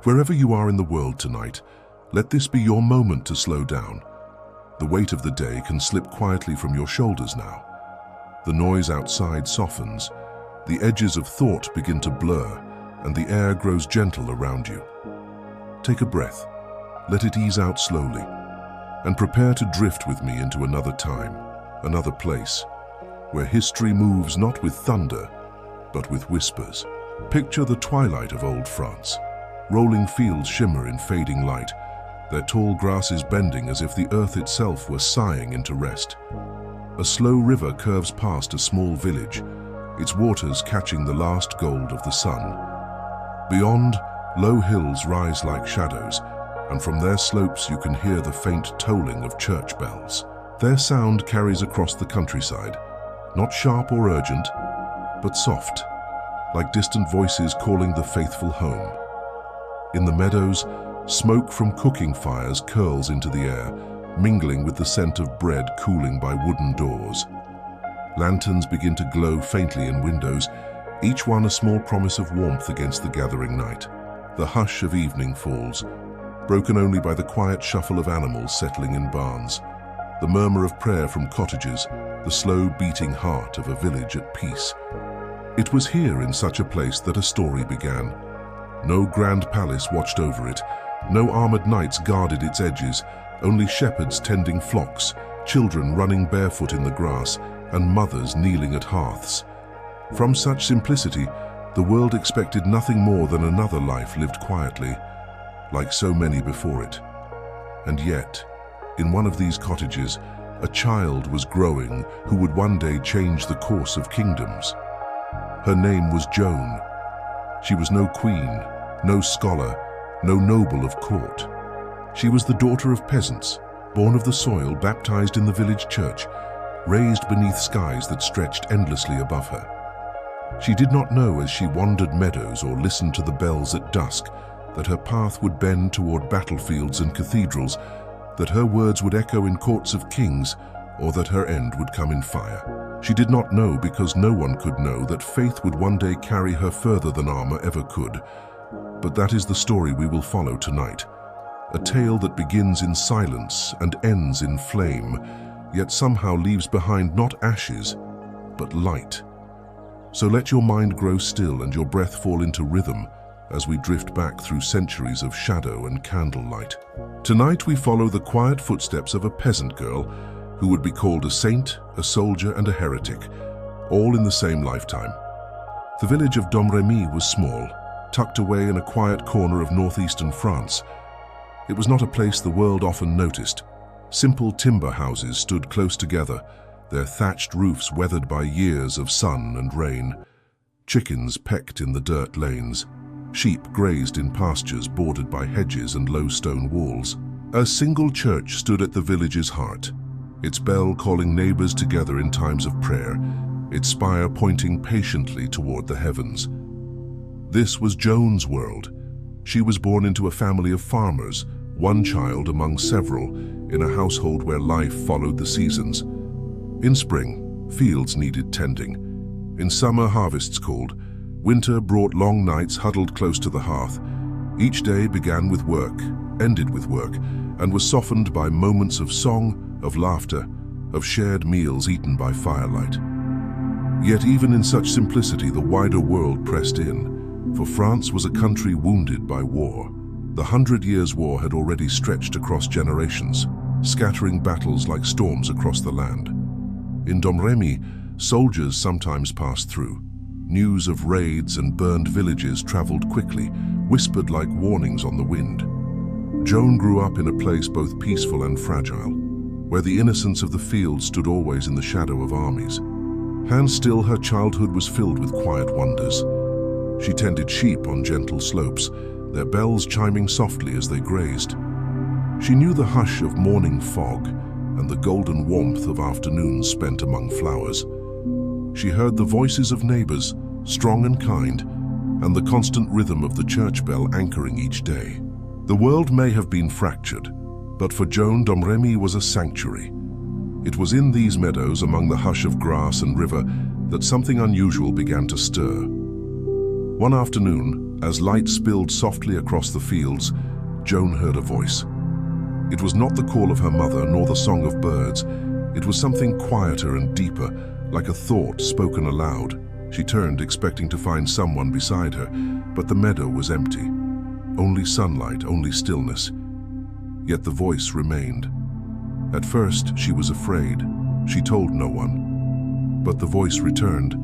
Wherever you are in the world tonight, let this be your moment to slow down. The weight of the day can slip quietly from your shoulders now. The noise outside softens, the edges of thought begin to blur, and the air grows gentle around you. Take a breath, let it ease out slowly, and prepare to drift with me into another time, another place, where history moves not with thunder, but with whispers. Picture the twilight of old France. Rolling fields shimmer in fading light, their tall grasses bending as if the earth itself were sighing into rest. A slow river curves past a small village, its waters catching the last gold of the sun. Beyond, low hills rise like shadows, and from their slopes you can hear the faint tolling of church bells. Their sound carries across the countryside, not sharp or urgent, but soft, like distant voices calling the faithful home. In the meadows, smoke from cooking fires curls into the air, mingling with the scent of bread cooling by wooden doors. Lanterns begin to glow faintly in windows, each one a small promise of warmth against the gathering night. The hush of evening falls, broken only by the quiet shuffle of animals settling in barns, the murmur of prayer from cottages, the slow beating heart of a village at peace. It was here in such a place that a story began. No grand palace watched over it, no armored knights guarded its edges, only shepherds tending flocks, children running barefoot in the grass, and mothers kneeling at hearths. From such simplicity, the world expected nothing more than another life lived quietly, like so many before it. And yet, in one of these cottages, a child was growing who would one day change the course of kingdoms. Her name was Joan. She was no queen, no scholar, no noble of court. She was the daughter of peasants, born of the soil, baptized in the village church, raised beneath skies that stretched endlessly above her. She did not know as she wandered meadows or listened to the bells at dusk that her path would bend toward battlefields and cathedrals, that her words would echo in courts of kings, or that her end would come in fire. She did not know because no one could know that faith would one day carry her further than armor ever could. But that is the story we will follow tonight. A tale that begins in silence and ends in flame, yet somehow leaves behind not ashes, but light. So let your mind grow still and your breath fall into rhythm as we drift back through centuries of shadow and candlelight. Tonight we follow the quiet footsteps of a peasant girl who would be called a saint, a soldier, and a heretic, all in the same lifetime. The village of Domrémy was small, tucked away in a quiet corner of northeastern France. It was not a place the world often noticed. Simple timber houses stood close together, their thatched roofs weathered by years of sun and rain. Chickens pecked in the dirt lanes. Sheep grazed in pastures bordered by hedges and low stone walls. A single church stood at the village's heart, its bell calling neighbors together in times of prayer, its spire pointing patiently toward the heavens. This was Joan's world. She was born into a family of farmers, one child among several, in a household where life followed the seasons. In spring, fields needed tending. In summer, harvests called. Winter brought long nights huddled close to the hearth. Each day began with work, ended with work, and was softened by moments of song, of laughter, of shared meals eaten by firelight. Yet even in such simplicity, the wider world pressed in, for France was a country wounded by war. The 100 Years' War had already stretched across generations, scattering battles like storms across the land. In Domrémy, soldiers sometimes passed through. News of raids and burned villages traveled quickly, whispered like warnings on the wind. Joan grew up in a place both peaceful and fragile, where the innocence of the field stood always in the shadow of armies. Hands still, her childhood was filled with quiet wonders. She tended sheep on gentle slopes, their bells chiming softly as they grazed. She knew the hush of morning fog and the golden warmth of afternoons spent among flowers. She heard the voices of neighbors, strong and kind, and the constant rhythm of the church bell anchoring each day. The world may have been fractured, but for Joan, Domrémy was a sanctuary. It was in these meadows, among the hush of grass and river, that something unusual began to stir. One afternoon, As light spilled softly across the fields, Joan heard a voice. It was not the call of her mother nor the song of birds. It was something quieter and deeper, like a thought spoken aloud. She turned, expecting to find someone beside her, but the meadow was empty. Only sunlight, only stillness. Yet the voice remained. At first, she was afraid. She told no one. But the voice returned,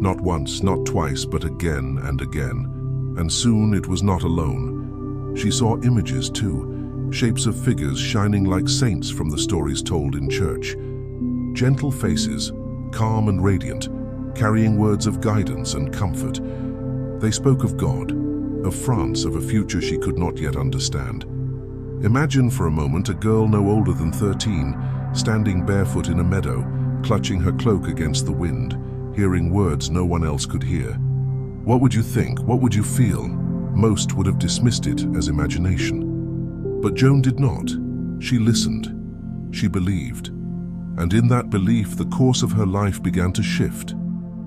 not once, not twice, but again and again. And soon it was not alone. She saw images too, shapes of figures shining like saints from the stories told in church. Gentle faces, calm and radiant, carrying words of guidance and comfort. They spoke of God, of France, of a future she could not yet understand. Imagine for a moment a girl no older than 13, standing barefoot in a meadow, clutching her cloak against the wind, hearing words no one else could hear. What would you think? What would you feel? Most would have dismissed it as imagination. But Joan did not. She listened. She believed. And in that belief, the course of her life began to shift.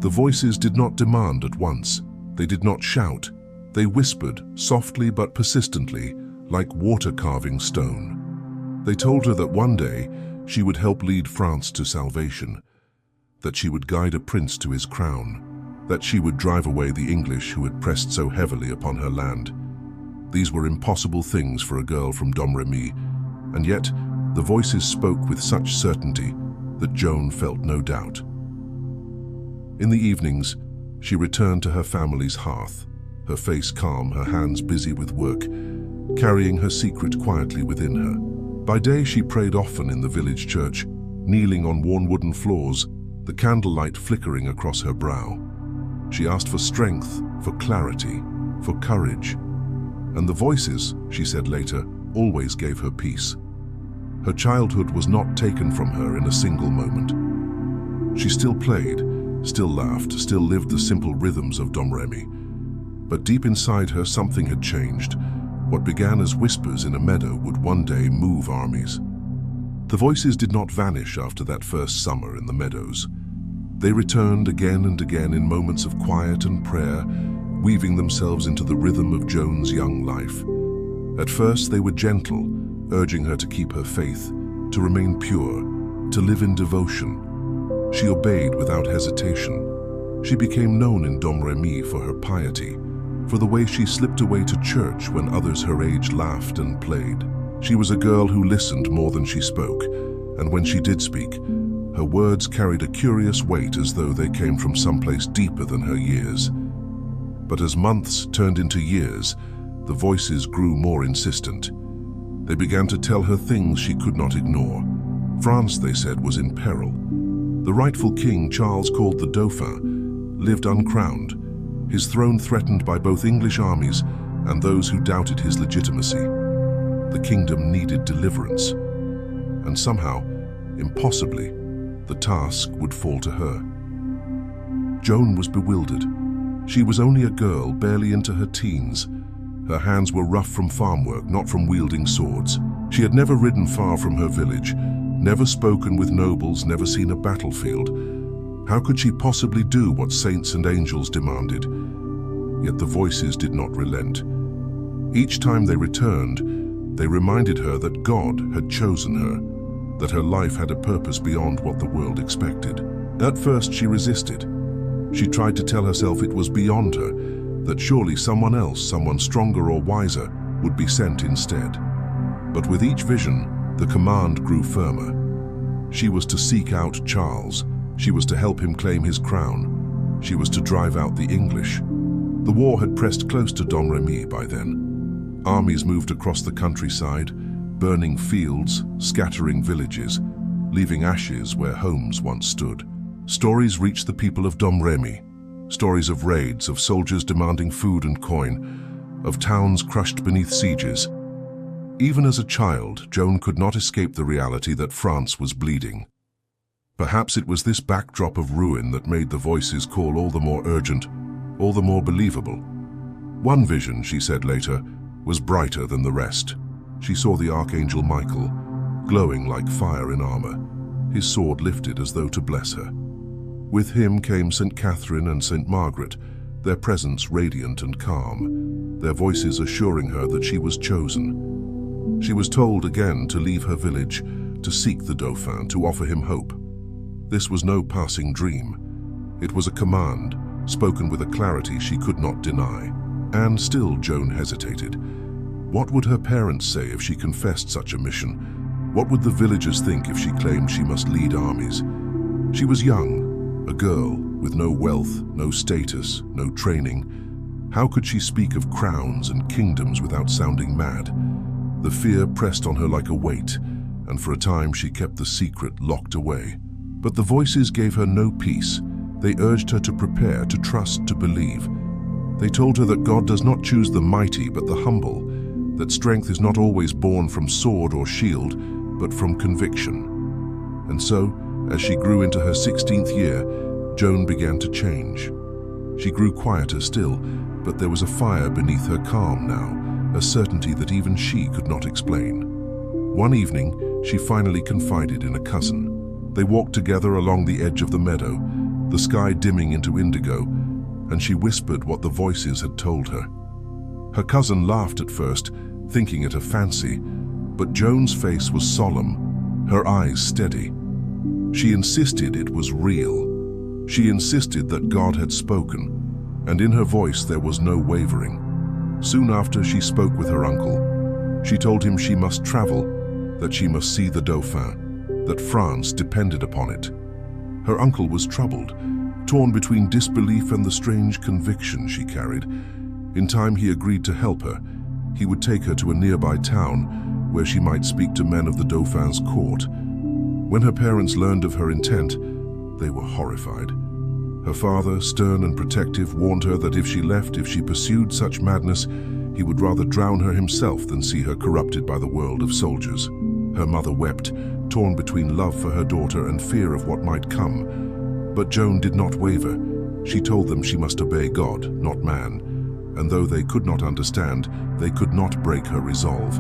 The voices did not demand at once. They did not shout. They whispered, softly but persistently, like water carving stone. They told her that one day she would help lead France to salvation, that she would guide a prince to his crown, that she would drive away the English who had pressed so heavily upon her land. These were impossible things for a girl from Domrémy, and yet the voices spoke with such certainty that Joan felt no doubt. In the evenings, she returned to her family's hearth, her face calm, her hands busy with work, carrying her secret quietly within her. By day, she prayed often in the village church, kneeling on worn wooden floors, the candlelight flickering across her brow. She asked for strength, for clarity, for courage. And the voices, she said later, always gave her peace. Her childhood was not taken from her in a single moment. She still played, still laughed, still lived the simple rhythms of Domrémy. But deep inside her, something had changed. What began as whispers in a meadow would one day move armies. The voices did not vanish after that first summer in the meadows. They returned again and again in moments of quiet and prayer, weaving themselves into the rhythm of Joan's young life. At first, they were gentle, urging her to keep her faith, to remain pure, to live in devotion. She obeyed without hesitation. She became known in Domrémy for her piety, for the way she slipped away to church when others her age laughed and played. She was a girl who listened more than she spoke, and when she did speak, her words carried a curious weight as though they came from someplace deeper than her years. But as months turned into years, the voices grew more insistent. They began to tell her things she could not ignore. France, they said, was in peril. The rightful king, Charles, called the Dauphin, lived uncrowned, his throne threatened by both English armies and those who doubted his legitimacy. The kingdom needed deliverance, and somehow, impossibly, the task would fall to her. Joan was bewildered. She was only a girl, barely into her teens. Her hands were rough from farm work, not from wielding swords. She had never ridden far from her village, never spoken with nobles, never seen a battlefield. How could she possibly do what saints and angels demanded? Yet the voices did not relent. Each time they returned, they reminded her that God had chosen her, that her life had a purpose beyond what the world expected. At first she resisted. She tried to tell herself it was beyond her, that surely someone else, someone stronger or wiser, would be sent instead. But with each vision, the command grew firmer. She was to seek out Charles. She was to help him claim his crown. She was to drive out the English. The war had pressed close to Domrémy by then. Armies moved across the countryside, burning fields, scattering villages, leaving ashes where homes once stood. Stories reached the people of Domrémy. Stories of raids, of soldiers demanding food and coin, of towns crushed beneath sieges. Even as a child, Joan could not escape the reality that France was bleeding. Perhaps it was this backdrop of ruin that made the voices call all the more urgent, all the more believable. One vision, she said later, was brighter than the rest. She saw the Archangel Michael, glowing like fire in armor, his sword lifted as though to bless her. With him came St. Catherine and St. Margaret, their presence radiant and calm. their voices assuring her that she was chosen. She was told again to leave her village, to seek the Dauphin, to offer him hope. This was no passing dream. It was a command, spoken with a clarity she could not deny. And still Joan hesitated. What would her parents say if she confessed such a mission? What would the villagers think if she claimed she must lead armies? She was young, a girl, with no wealth, no status, no training. How could she speak of crowns and kingdoms without sounding mad? The fear pressed on her like a weight, and for a time she kept the secret locked away. But the voices gave her no peace. They urged her to prepare, to trust, to believe. They told her that God does not choose the mighty but the humble, that strength is not always born from sword or shield, but from conviction. And so, as she grew into her 16th year, Joan began to change. She grew quieter still, but there was a fire beneath her calm now, a certainty that even she could not explain. One evening, she finally confided in a cousin. They walked together along the edge of the meadow, the sky dimming into indigo, and she whispered what the voices had told her. Her cousin laughed at first, thinking it a fancy, but Joan's face was solemn, her eyes steady. She insisted it was real. She insisted that God had spoken, and in her voice there was no wavering. Soon after, she spoke with her uncle. She told him she must travel, that she must see the Dauphin, that France depended upon it. Her uncle was troubled, torn between disbelief and the strange conviction she carried. In time he agreed to help her. He would take her to a nearby town where she might speak to men of the Dauphin's court. When her parents learned of her intent, they were horrified. Her father, stern and protective, warned her that if she left, if she pursued such madness, he would rather drown her himself than see her corrupted by the world of soldiers. Her mother wept, torn between love for her daughter and fear of what might come. But Joan did not waver. She told them she must obey God, not man. And though they could not understand, they could not break her resolve.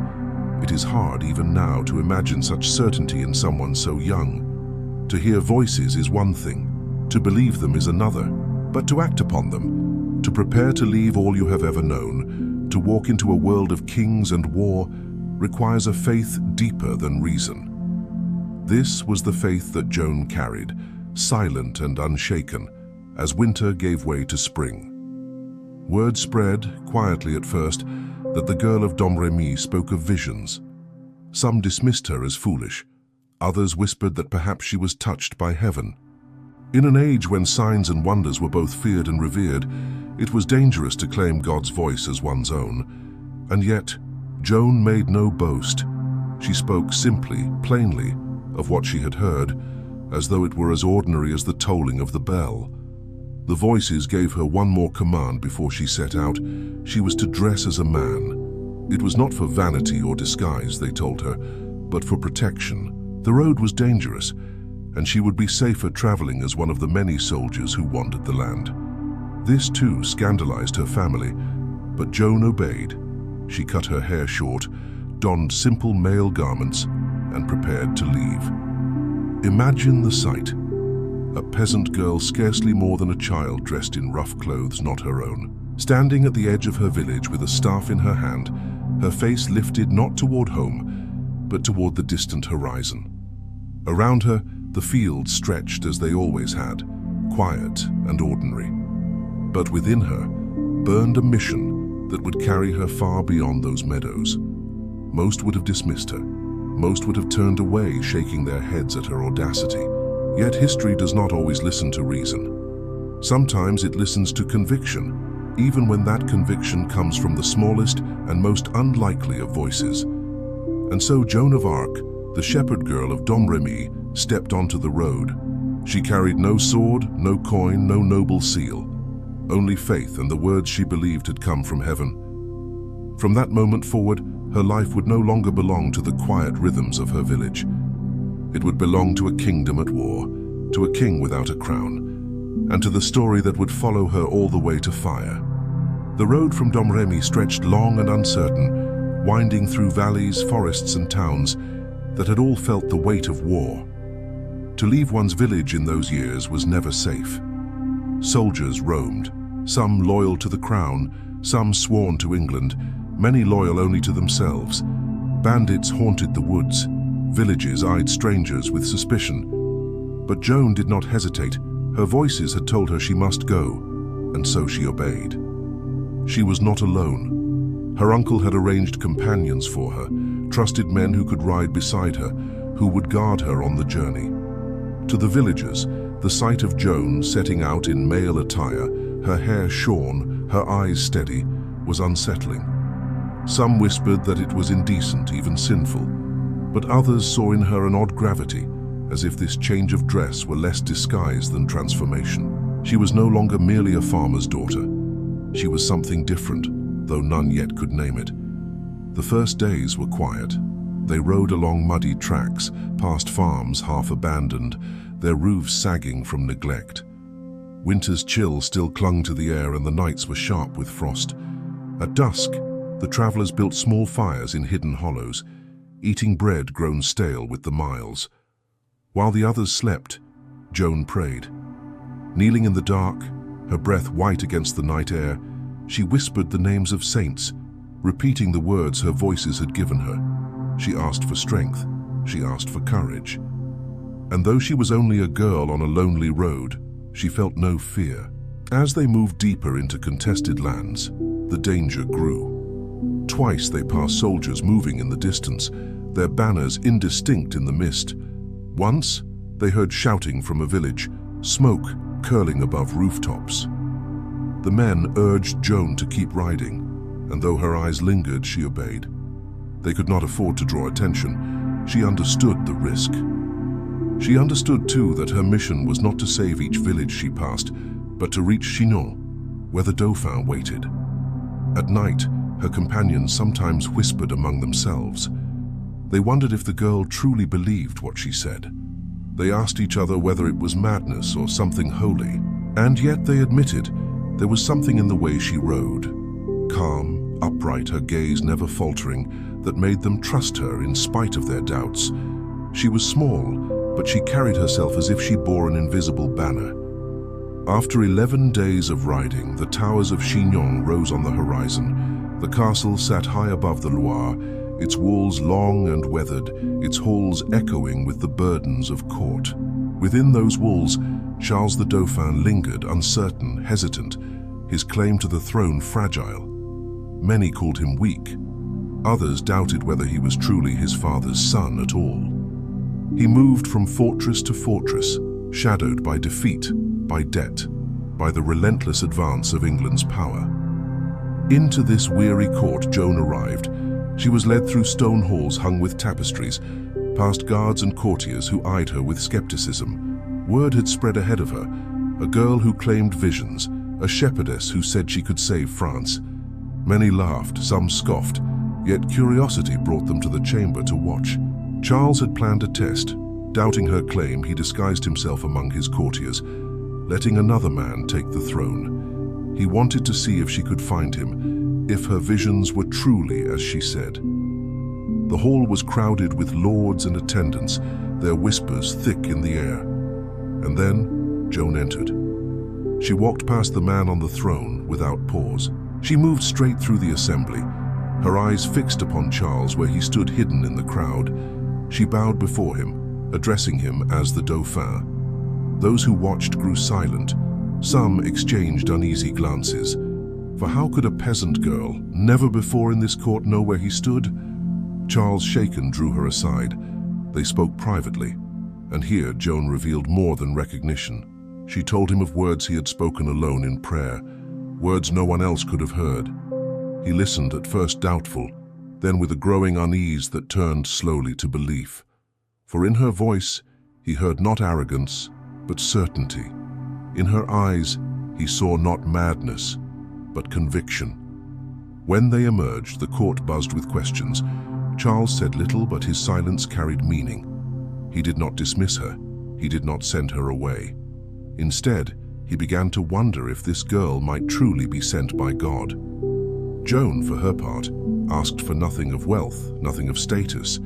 It is hard even now to imagine such certainty in someone so young. To hear voices is one thing, to believe them is another, but to act upon them, to prepare to leave all you have ever known, to walk into a world of kings and war, requires a faith deeper than reason. This was the faith that Joan carried, silent and unshaken, as winter gave way to spring. Word spread, quietly at first, that the girl of Domrémy spoke of visions. Some dismissed her as foolish. Others whispered that perhaps she was touched by heaven. In an age when signs and wonders were both feared and revered, it was dangerous to claim God's voice as one's own. And yet, Joan made no boast. She spoke simply, plainly, of what she had heard, as though it were as ordinary as the tolling of the bell. The voices gave her one more command before she set out. She was to dress as a man. It was not for vanity or disguise, they told her, but for protection. The road was dangerous, and she would be safer traveling as one of the many soldiers who wandered the land. This too scandalized her family, but Joan obeyed. She cut her hair short, donned simple male garments, and prepared to leave. Imagine the sight. A peasant girl scarcely more than a child, dressed in rough clothes not her own, standing at the edge of her village with a staff in her hand, her face lifted not toward home, but toward the distant horizon. Around her, the fields stretched as they always had, quiet and ordinary. But within her burned a mission that would carry her far beyond those meadows. Most would have dismissed her. Most would have turned away, shaking their heads at her audacity. Yet history does not always listen to reason. Sometimes it listens to conviction, even when that conviction comes from the smallest and most unlikely of voices. And so Joan of Arc, the shepherd girl of Domrémy, stepped onto the road. She carried no sword, no coin, no noble seal, only faith and the words she believed had come from heaven. From that moment forward, her life would no longer belong to the quiet rhythms of her village. It would belong to a kingdom at war, to a king without a crown, and to the story that would follow her all the way to fire. The road from Domrémy stretched long and uncertain, winding through valleys, forests and towns that had all felt the weight of war. To leave one's village in those years was never safe. Soldiers roamed, some loyal to the crown, Some sworn to England, many loyal only to themselves. Bandits haunted the woods. Villages eyed strangers with suspicion. But Joan did not hesitate. Her voices had told her she must go, and so she obeyed. She was not alone. Her uncle had arranged companions for her, trusted men who could ride beside her, who would guard her on the journey. To the villagers, the sight of Joan setting out in male attire, her hair shorn, her eyes steady, was unsettling. Some whispered that it was indecent, even sinful, but others saw in her an odd gravity, as if this change of dress were less disguise than transformation. She was no longer merely a farmer's daughter. She was something different, though none yet could name it. The first days were quiet. They rode along muddy tracks, past farms half abandoned, their roofs sagging from neglect. Winter's chill still clung to the air and the nights were sharp with frost. At dusk, the travelers built small fires in hidden hollows, eating bread grown stale with the miles. While the others slept, Joan prayed. Kneeling in the dark, her breath white against the night air, she whispered the names of saints, repeating the words her voices had given her. She asked for strength. She asked for courage. And though she was only a girl on a lonely road, she felt no fear. As they moved deeper into contested lands, the danger grew. Twice they passed soldiers moving in the distance, their banners indistinct in the mist. Once, they heard shouting from a village, smoke curling above rooftops. The men urged Joan to keep riding, and though her eyes lingered, she obeyed. They could not afford to draw attention. She understood the risk. She understood, too, that her mission was not to save each village she passed, but to reach Chinon, where the Dauphin waited. At night, her companions sometimes whispered among themselves. They wondered if the girl truly believed what she said. They asked each other whether it was madness or something holy, and yet they admitted there was something in the way she rode. Calm, upright, her gaze never faltering, that made them trust her in spite of their doubts. She was small, but she carried herself as if she bore an invisible banner. After 11 days of riding, the towers of Chinon rose on the horizon. The castle sat high above the Loire, its walls long and weathered, its halls echoing with the burdens of court. Within those walls, Charles the Dauphin lingered, uncertain, hesitant, his claim to the throne fragile. Many called him weak. Others doubted whether he was truly his father's son at all. He moved from fortress to fortress, shadowed by defeat, by debt, by the relentless advance of England's power. Into this weary court Joan arrived. She was led through stone halls hung with tapestries, past guards and courtiers who eyed her with skepticism. Word had spread ahead of her, a girl who claimed visions, a shepherdess who said she could save France. Many laughed, some scoffed, yet curiosity brought them to the chamber to watch. Charles had planned a test. Doubting her claim, he disguised himself among his courtiers, letting another man take the throne. He wanted to see if she could find him, if her visions were truly as she said. The hall was crowded with lords and attendants, their whispers thick in the air. And then Joan entered. She walked past the man on the throne without pause. She moved straight through the assembly, her eyes fixed upon Charles where he stood hidden in the crowd. She bowed before him, addressing him as the Dauphin. Those who watched grew silent. Some exchanged uneasy glances. For how could a peasant girl, never before in this court, know where he stood? Charles, shaken, drew her aside. They spoke privately, and here Joan revealed more than recognition. She told him of words he had spoken alone in prayer, words no one else could have heard. He listened, at first doubtful, then with a growing unease that turned slowly to belief. For in her voice he heard not arrogance, but certainty. In her eyes he saw not madness, but conviction. When they emerged, the court buzzed with questions. Charles said little, but his silence carried meaning. He did not dismiss her. He did not send her away. Instead, he began to wonder if this girl might truly be sent by God. Joan, for her part, asked for nothing of wealth, nothing of status.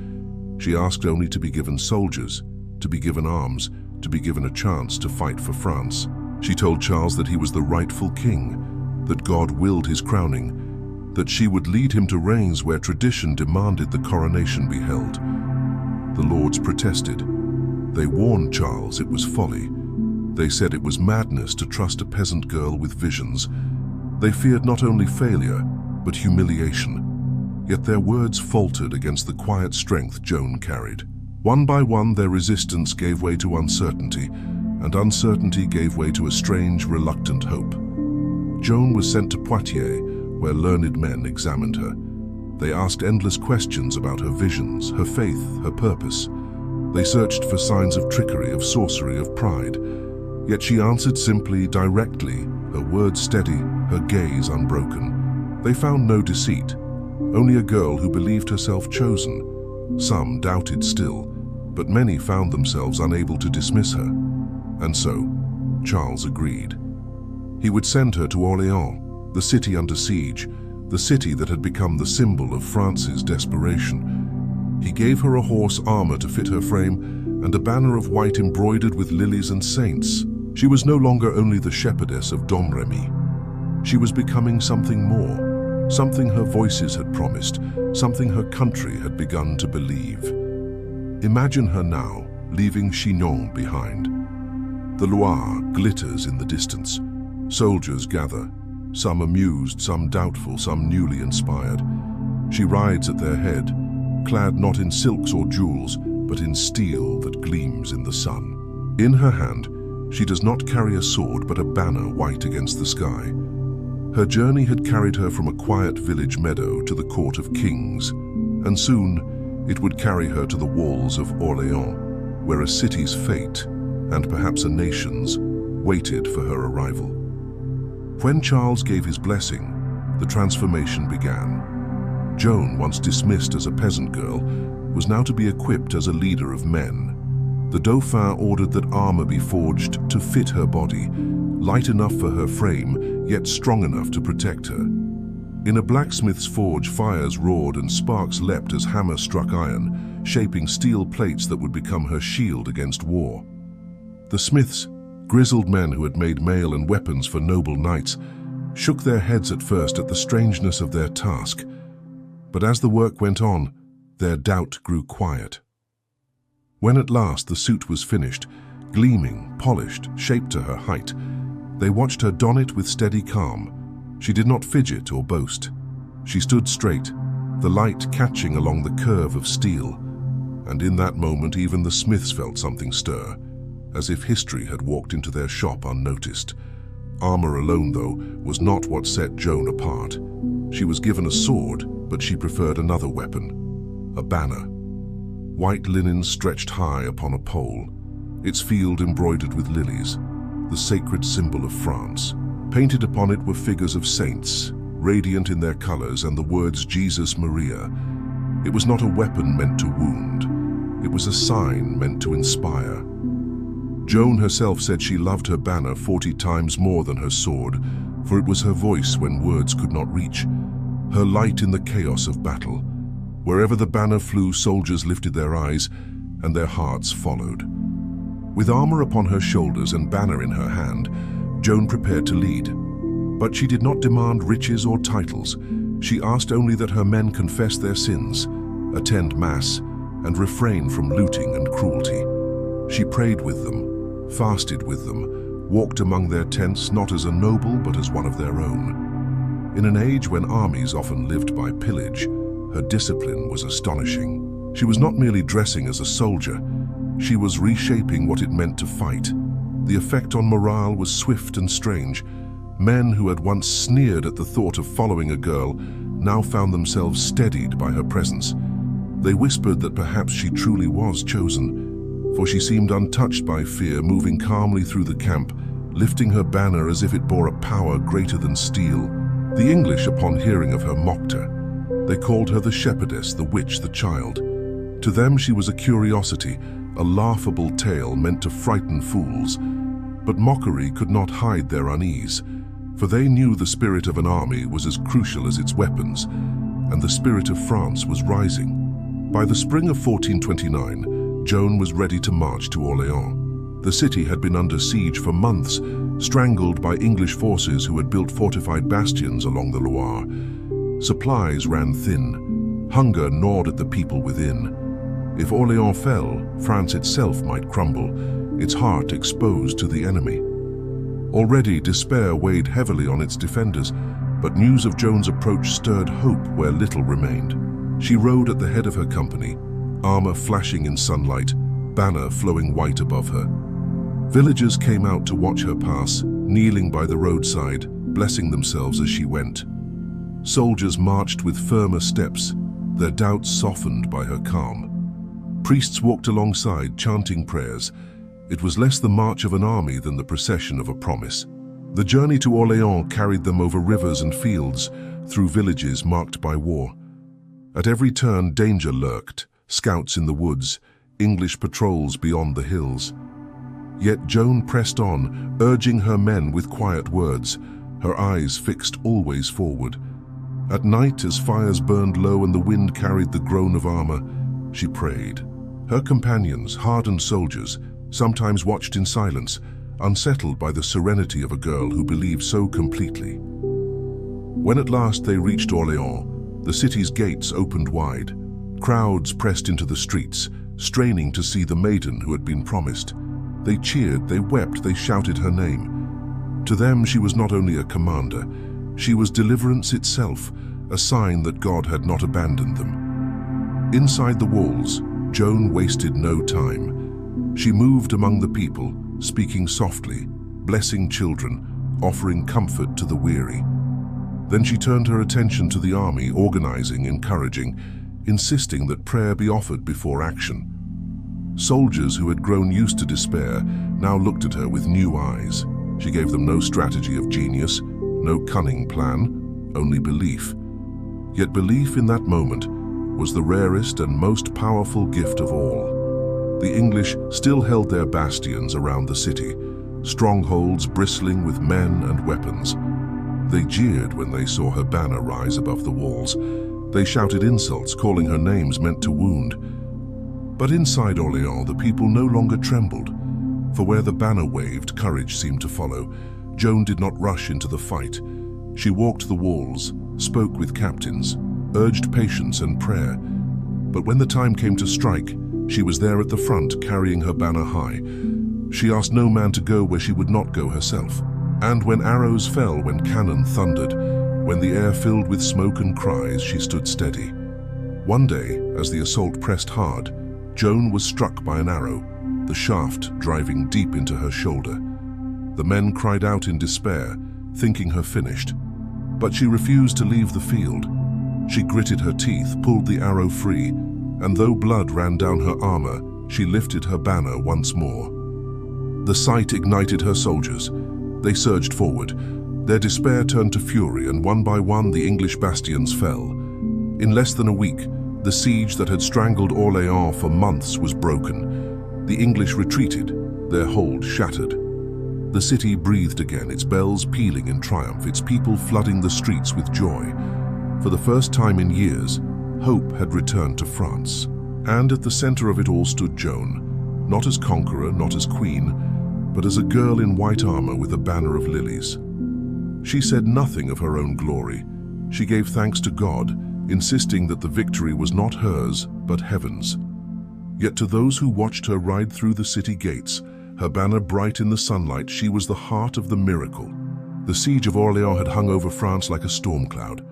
She asked only to be given soldiers, to be given arms, to be given a chance to fight for France. She told Charles that he was the rightful king, that God willed his crowning, that she would lead him to Reims where tradition demanded the coronation be held. The lords protested. They warned Charles it was folly. They said it was madness to trust a peasant girl with visions. They feared not only failure, but humiliation. Yet their words faltered against the quiet strength Joan carried. One by one, their resistance gave way to uncertainty, and uncertainty gave way to a strange, reluctant hope. Joan was sent to Poitiers, where learned men examined her. They asked endless questions about her visions, her faith, her purpose. They searched for signs of trickery, of sorcery, of pride. Yet she answered simply, directly, her words steady, her gaze unbroken. They found no deceit, only a girl who believed herself chosen. Some doubted still, but many found themselves unable to dismiss her. And so, Charles agreed. He would send her to Orléans, the city under siege, the city that had become the symbol of France's desperation. He gave her a horse armor to fit her frame and a banner of white embroidered with lilies and saints. She was no longer only the shepherdess of Domrémy. She was becoming something more, something her voices had promised, something her country had begun to believe. Imagine her now, leaving Chinon behind. The Loire glitters in the distance. Soldiers gather, some amused, some doubtful, some newly inspired. She rides at their head, clad not in silks or jewels, but in steel that gleams in the sun. In her hand, she does not carry a sword, but a banner white against the sky. Her journey had carried her from a quiet village meadow to the court of kings, and soon it would carry her to the walls of Orléans, where a city's fate, and perhaps a nation's, waited for her arrival. When Charles gave his blessing, the transformation began. Joan, once dismissed as a peasant girl, was now to be equipped as a leader of men. The Dauphin ordered that armor be forged to fit her body, light enough for her frame, yet strong enough to protect her. In a blacksmith's forge, fires roared and sparks leapt as hammer struck iron, shaping steel plates that would become her shield against war. The smiths, grizzled men who had made mail and weapons for noble knights, shook their heads at first at the strangeness of their task. But as the work went on, their doubt grew quiet. When at last the suit was finished, gleaming, polished, shaped to her height, they watched her don it with steady calm. She did not fidget or boast. She stood straight, the light catching along the curve of steel. And in that moment even the smiths felt something stir, as if history had walked into their shop unnoticed. Armor alone, though, was not what set Joan apart. She was given a sword, but she preferred another weapon, a banner. White linen stretched high upon a pole, its field embroidered with lilies, the sacred symbol of France. Painted upon it were figures of saints, radiant in their colors, and the words Jesus Maria. It was not a weapon meant to wound. It was a sign meant to inspire. Joan herself said she loved her banner 40 times more than her sword, for it was her voice when words could not reach, her light in the chaos of battle. Wherever the banner flew, soldiers lifted their eyes, and their hearts followed. With armor upon her shoulders and banner in her hand, Joan prepared to lead. But she did not demand riches or titles. She asked only that her men confess their sins, attend mass, and refrain from looting and cruelty. She prayed with them, fasted with them, walked among their tents not as a noble but as one of their own. In an age when armies often lived by pillage, her discipline was astonishing. She was not merely dressing as a soldier, she was reshaping what it meant to fight. The effect on morale was swift and strange. Men who had once sneered at the thought of following a girl now found themselves steadied by her presence. They whispered that perhaps she truly was chosen, for she seemed untouched by fear, moving calmly through the camp, lifting her banner as if it bore a power greater than steel. The English, upon hearing of her, mocked her. They called her the shepherdess, the witch, the child. To them she was a curiosity, a laughable tale meant to frighten fools. But mockery could not hide their unease, for they knew the spirit of an army was as crucial as its weapons, and the spirit of France was rising. By the spring of 1429, Joan was ready to march to Orléans. The city had been under siege for months, strangled by English forces who had built fortified bastions along the Loire. Supplies ran thin. Hunger gnawed at the people within. If Orléans fell, France itself might crumble, its heart exposed to the enemy. Already despair weighed heavily on its defenders, but news of Joan's approach stirred hope where little remained. She rode at the head of her company, armor flashing in sunlight, banner flowing white above her. Villagers came out to watch her pass, kneeling by the roadside, blessing themselves as she went. Soldiers marched with firmer steps, their doubts softened by her calm. Priests walked alongside, chanting prayers. It was less the march of an army than the procession of a promise. The journey to Orléans carried them over rivers and fields, through villages marked by war. At every turn, danger lurked, scouts in the woods, English patrols beyond the hills. Yet Joan pressed on, urging her men with quiet words, her eyes fixed always forward. At night, as fires burned low and the wind carried the groan of armor, she prayed. Her companions, hardened soldiers, sometimes watched in silence, unsettled by the serenity of a girl who believed so completely. When at last they reached Orléans, the city's gates opened wide. Crowds pressed into the streets, straining to see the maiden who had been promised. They cheered, they wept, they shouted her name. To them she was not only a commander, she was deliverance itself, a sign that God had not abandoned them. Inside the walls, Joan wasted no time. She moved among the people, speaking softly, blessing children, offering comfort to the weary. Then she turned her attention to the army, organizing, encouraging, insisting that prayer be offered before action. Soldiers who had grown used to despair now looked at her with new eyes. She gave them no strategy of genius, no cunning plan, only belief. Yet belief in that moment was the rarest and most powerful gift of all. The English still held their bastions around the city, strongholds bristling with men and weapons. They jeered when they saw her banner rise above the walls. They shouted insults, calling her names meant to wound. But inside Orléans, the people no longer trembled, for where the banner waved, courage seemed to follow. Joan did not rush into the fight. She walked the walls, spoke with captains, urged patience and prayer. But when the time came to strike, she was there at the front, carrying her banner high. She asked no man to go where she would not go herself. And when arrows fell, when cannon thundered, when the air filled with smoke and cries, she stood steady. One day, as the assault pressed hard, Joan was struck by an arrow, the shaft driving deep into her shoulder. The men cried out in despair, thinking her finished. But she refused to leave the field. She gritted her teeth, pulled the arrow free, and though blood ran down her armor, she lifted her banner once more. The sight ignited her soldiers. They surged forward. Their despair turned to fury, and one by one the English bastions fell. In less than a week, the siege that had strangled Orléans for months was broken. The English retreated, their hold shattered. The city breathed again, its bells pealing in triumph, its people flooding the streets with joy. For the first time in years, hope had returned to France. And at the center of it all stood Joan, not as conqueror, not as queen, but as a girl in white armor with a banner of lilies. She said nothing of her own glory. She gave thanks to God, insisting that the victory was not hers, but heaven's. Yet to those who watched her ride through the city gates, her banner bright in the sunlight, she was the heart of the miracle. The siege of Orléans had hung over France like a storm cloud.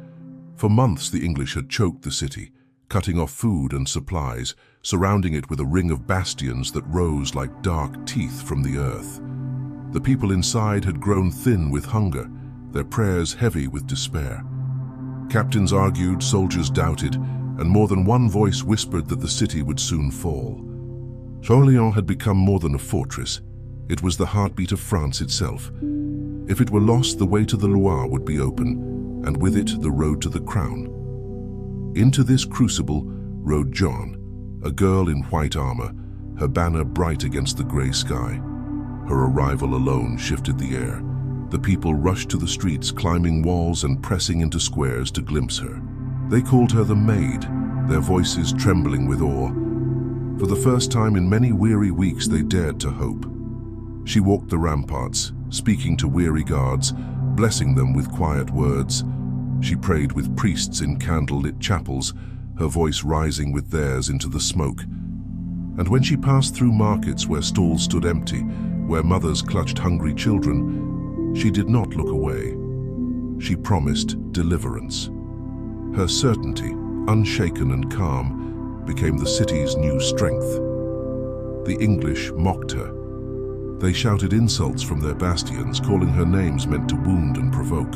For months the English had choked the city, cutting off food and supplies, surrounding it with a ring of bastions that rose like dark teeth from the earth. The people inside had grown thin with hunger, their prayers heavy with despair. Captains argued, soldiers doubted, and more than one voice whispered that the city would soon fall. Orléans had become more than a fortress. It was the heartbeat of France itself. If it were lost, the way to the Loire would be open, and with it the road to the crown. Into this crucible rode Joan, a girl in white armor, her banner bright against the gray sky. Her arrival alone shifted the air. The people rushed to the streets, climbing walls and pressing into squares to glimpse her. They called her the Maid, their voices trembling with awe. For the first time in many weary weeks, they dared to hope. She walked the ramparts, speaking to weary guards, blessing them with quiet words. She prayed with priests in candle-lit chapels, her voice rising with theirs into the smoke. And when she passed through markets where stalls stood empty, where mothers clutched hungry children, she did not look away. She promised deliverance. Her certainty, unshaken and calm, became the city's new strength. The English mocked her. They shouted insults from their bastions, calling her names meant to wound and provoke.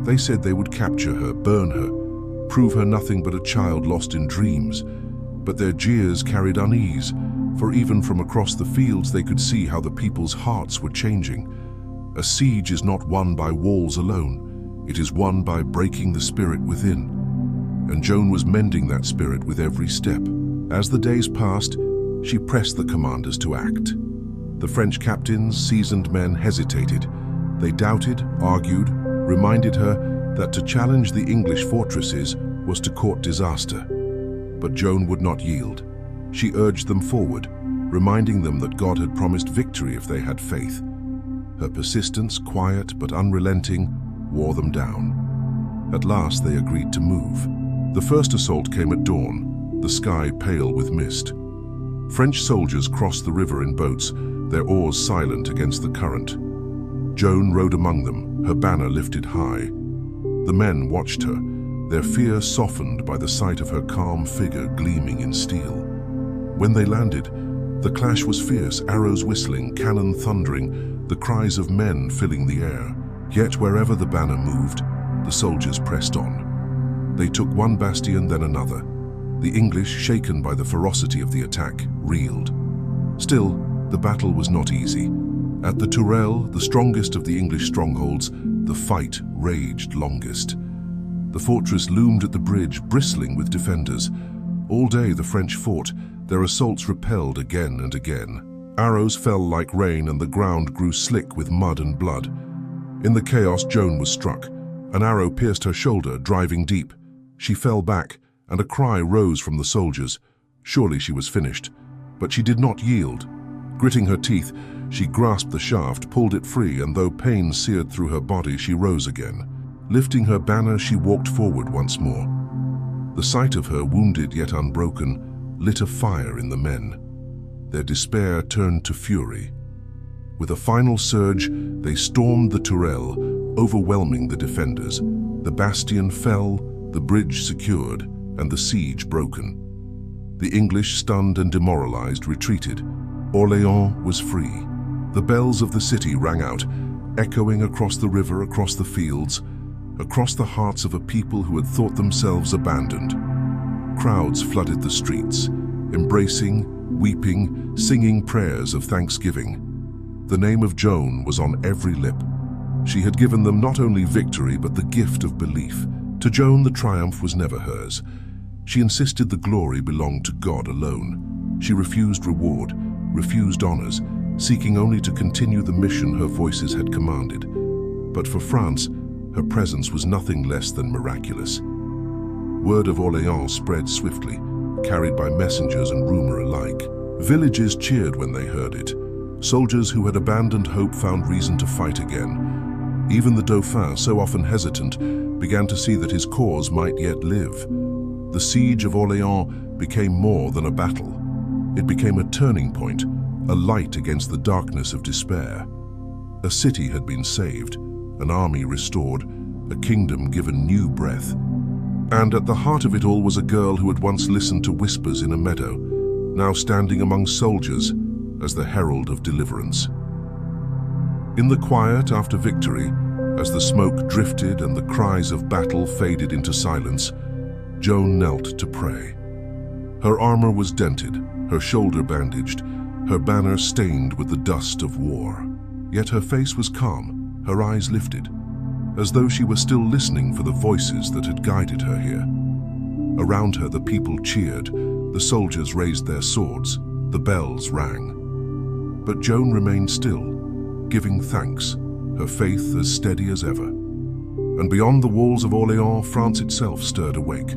They said they would capture her, burn her, prove her nothing but a child lost in dreams. But their jeers carried unease, for even from across the fields they could see how the people's hearts were changing. A siege is not won by walls alone. It is won by breaking the spirit within. And Joan was mending that spirit with every step. As the days passed, she pressed the commanders to act. The French captains, seasoned men, hesitated. They doubted, argued, reminded her that to challenge the English fortresses was to court disaster. But Joan would not yield. She urged them forward, reminding them that God had promised victory if they had faith. Her persistence, quiet but unrelenting, wore them down. At last they agreed to move. The first assault came at dawn, the sky pale with mist. French soldiers crossed the river in boats, their oars silent against the current. Joan rode among them, her banner lifted high. The men watched her, their fear softened by the sight of her calm figure gleaming in steel. When they landed, the clash was fierce, arrows whistling, cannon thundering, the cries of men filling the air. Yet wherever the banner moved, the soldiers pressed on. They took one bastion, then another. The English, shaken by the ferocity of the attack, reeled. Still, the battle was not easy. At the Tourelle, the strongest of the English strongholds, the fight raged longest. The fortress loomed at the bridge, bristling with defenders. All day the French fought, their assaults repelled again and again. Arrows fell like rain and the ground grew slick with mud and blood. In the chaos, Joan was struck. An arrow pierced her shoulder, driving deep. She fell back, and a cry rose from the soldiers. Surely she was finished. But she did not yield. Gritting her teeth, she grasped the shaft, pulled it free, and though pain seared through her body, she rose again. Lifting her banner, she walked forward once more. The sight of her, wounded yet unbroken, lit a fire in the men. Their despair turned to fury. With a final surge, they stormed the Tourelle, overwhelming the defenders. The bastion fell, the bridge secured, and the siege broken. The English, stunned and demoralized, retreated. Orléans was free. The bells of the city rang out, echoing across the river, across the fields, across the hearts of a people who had thought themselves abandoned. Crowds flooded the streets, embracing, weeping, singing prayers of thanksgiving. The name of Joan was on every lip. She had given them not only victory, but the gift of belief. To Joan, the triumph was never hers. She insisted the glory belonged to God alone. She refused reward, refused honors, seeking only to continue the mission her voices had commanded. But for France, her presence was nothing less than miraculous. Word of Orléans spread swiftly, carried by messengers and rumor alike. Villages cheered when they heard it. Soldiers who had abandoned hope found reason to fight again. Even the Dauphin, so often hesitant, began to see that his cause might yet live. The siege of Orléans became more than a battle. It became a turning point, a light against the darkness of despair. A city had been saved, an army restored, a kingdom given new breath. And at the heart of it all was a girl who had once listened to whispers in a meadow, now standing among soldiers as the herald of deliverance. In the quiet after victory, as the smoke drifted and the cries of battle faded into silence, Joan knelt to pray. Her armor was dented, her shoulder bandaged, her banner stained with the dust of war. Yet her face was calm, her eyes lifted, as though she were still listening for the voices that had guided her here. Around her the people cheered, the soldiers raised their swords, the bells rang. But Joan remained still, giving thanks, her faith as steady as ever. And beyond the walls of Orléans, France itself stirred awake.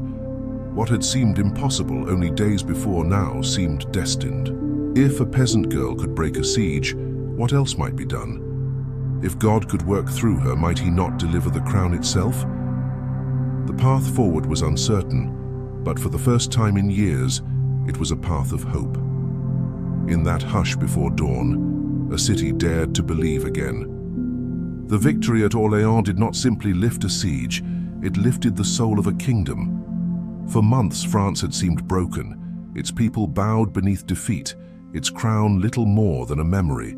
What had seemed impossible only days before now seemed destined. If a peasant girl could break a siege, What else might be done? If God could work through her, might he not deliver the crown itself? The path forward was uncertain, but for the first time in years, it was a path of hope. In that hush before dawn, a city dared to believe again. The victory at Orléans did not simply lift a siege, it lifted the soul of a kingdom. For months, France had seemed broken, its people bowed beneath defeat, its crown little more than a memory.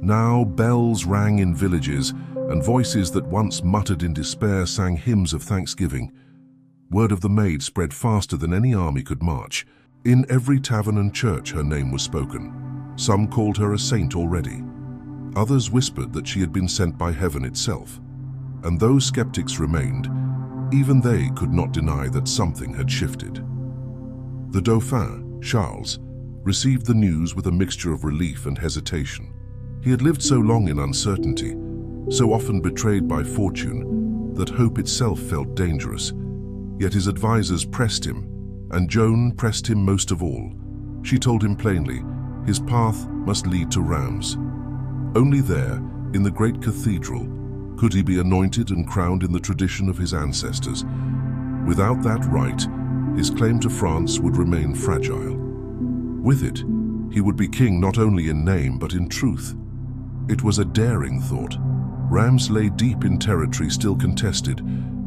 Now bells rang in villages, and voices that once muttered in despair sang hymns of thanksgiving. Word of the Maid spread faster than any army could march. In every tavern and church her name was spoken. Some called her a saint already. Others whispered that she had been sent by heaven itself. And though skeptics remained, even they could not deny that something had shifted. The Dauphin, Charles, received the news with a mixture of relief and hesitation. He had lived so long in uncertainty, so often betrayed by fortune, that hope itself felt dangerous. Yet his advisors pressed him, and Joan pressed him most of all. She told him plainly, his path must lead to Reims. Only there, in the great cathedral, could he be anointed and crowned in the tradition of his ancestors. Without that right, his claim to France would remain fragile. With it, he would be king not only in name but in truth. It was a daring thought. Reims lay deep in territory still contested,